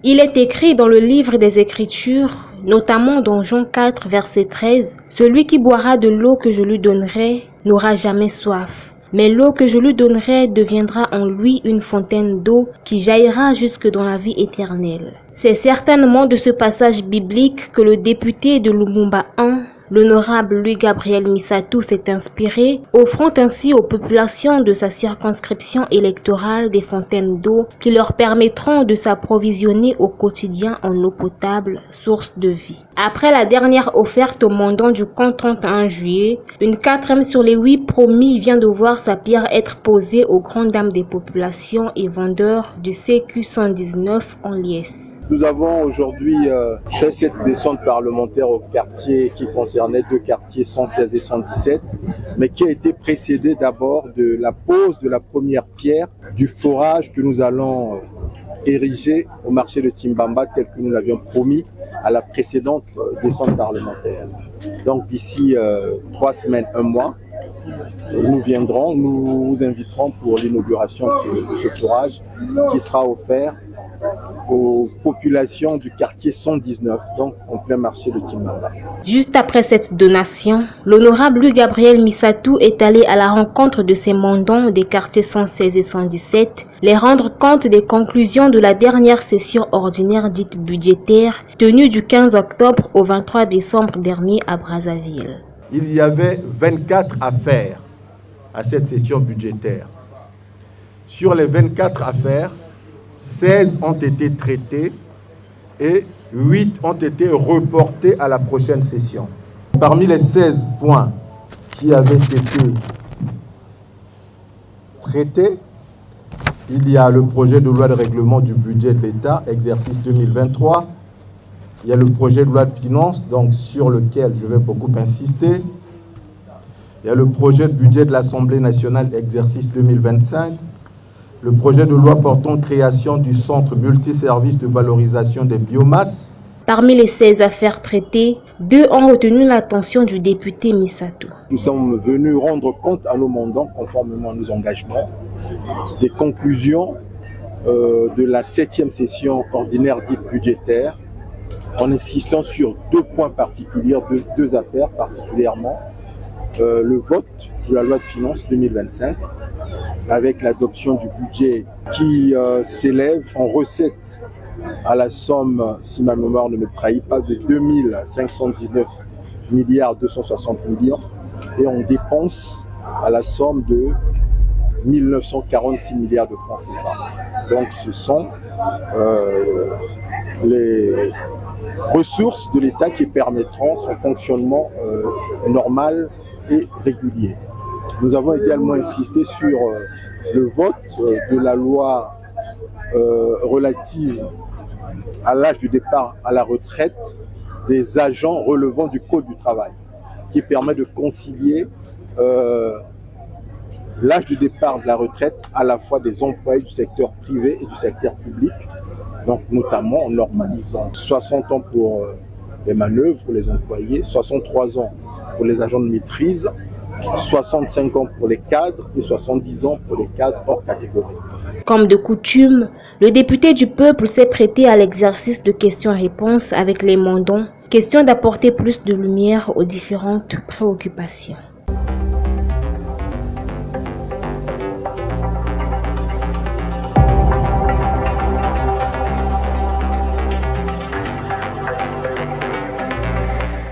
Il est écrit dans le livre des Écritures, notamment dans Jean 4, verset 13, « Celui qui boira de l'eau que je lui donnerai n'aura jamais soif. Mais l'eau que je lui donnerai deviendra en lui une fontaine d'eau qui jaillira jusque dans la vie éternelle. » C'est certainement de ce passage biblique que le député de Lumumba 1, l'honorable Louis-Gabriel Missatou, s'est inspiré, offrant ainsi aux populations de sa circonscription électorale des fontaines d'eau qui leur permettront de s'approvisionner au quotidien en eau potable, source de vie. Après la dernière offerte au mandant du compte 31 juillet, une 4e sur les 8 promis vient de voir sa pierre être posée aux grandes dames des populations et vendeurs du CQ 119 en liesse. Nous avons aujourd'hui fait cette descente parlementaire au quartier qui concernait 2 quartiers 116 et 117, mais qui a été précédée d'abord de la pose de la première pierre du forage que nous allons ériger au marché de Timbamba tel que nous l'avions promis à la précédente descente parlementaire. Donc d'ici 3 semaines, 1 mois, nous viendrons, nous vous inviterons pour l'inauguration de ce forage qui sera offert aux populations du quartier 119, donc en plein marché de Timbamba. Juste après cette donation, l'honorable Louis-Gabriel Missatou est allé à la rencontre de ses mandants des quartiers 116 et 117, les rendre compte des conclusions de la dernière session ordinaire dite budgétaire, tenue du 15 octobre au 23 décembre dernier à Brazzaville. Il y avait 24 affaires à cette session budgétaire. Sur les 24 affaires, 16 ont été traités et 8 ont été reportés à la prochaine session. Parmi les 16 points qui avaient été traités, il y a le projet de loi de règlement du budget de l'État, exercice 2023. Il y a le projet de loi de finances, donc sur lequel je vais beaucoup insister. Il y a le projet de budget de l'Assemblée nationale, exercice 2025. Le projet de loi portant création du centre multiservice de valorisation des biomasses. Parmi les 16 affaires traitées, 2 ont retenu l'attention du député Missatou. Nous sommes venus rendre compte à nos mandants, conformément à nos engagements, des conclusions de la 7e session ordinaire dite budgétaire, en insistant sur 2 points particuliers, 2 affaires particulièrement. Le vote de la loi de finances 2025, avec l'adoption du budget qui s'élève en recettes à la somme, si ma mémoire ne me trahit pas, de 2519 milliards 260 millions et en dépenses à la somme de 1946 milliards de francs CFA. Donc ce sont les ressources de l'État qui permettront son fonctionnement normal et régulier. Nous avons également insisté sur le vote de la loi relative à l'âge du départ à la retraite des agents relevant du Code du travail, qui permet de concilier l'âge du départ de la retraite à la fois des employés du secteur privé et du secteur public, donc notamment en normalisant 60 ans pour les manœuvres pour les employés, 63 ans pour les agents de maîtrise, 65 ans pour les cadres et 70 ans pour les cadres hors catégorie. Comme de coutume, le député du peuple s'est prêté à l'exercice de questions-réponses avec les mandants, question d'apporter plus de lumière aux différentes préoccupations.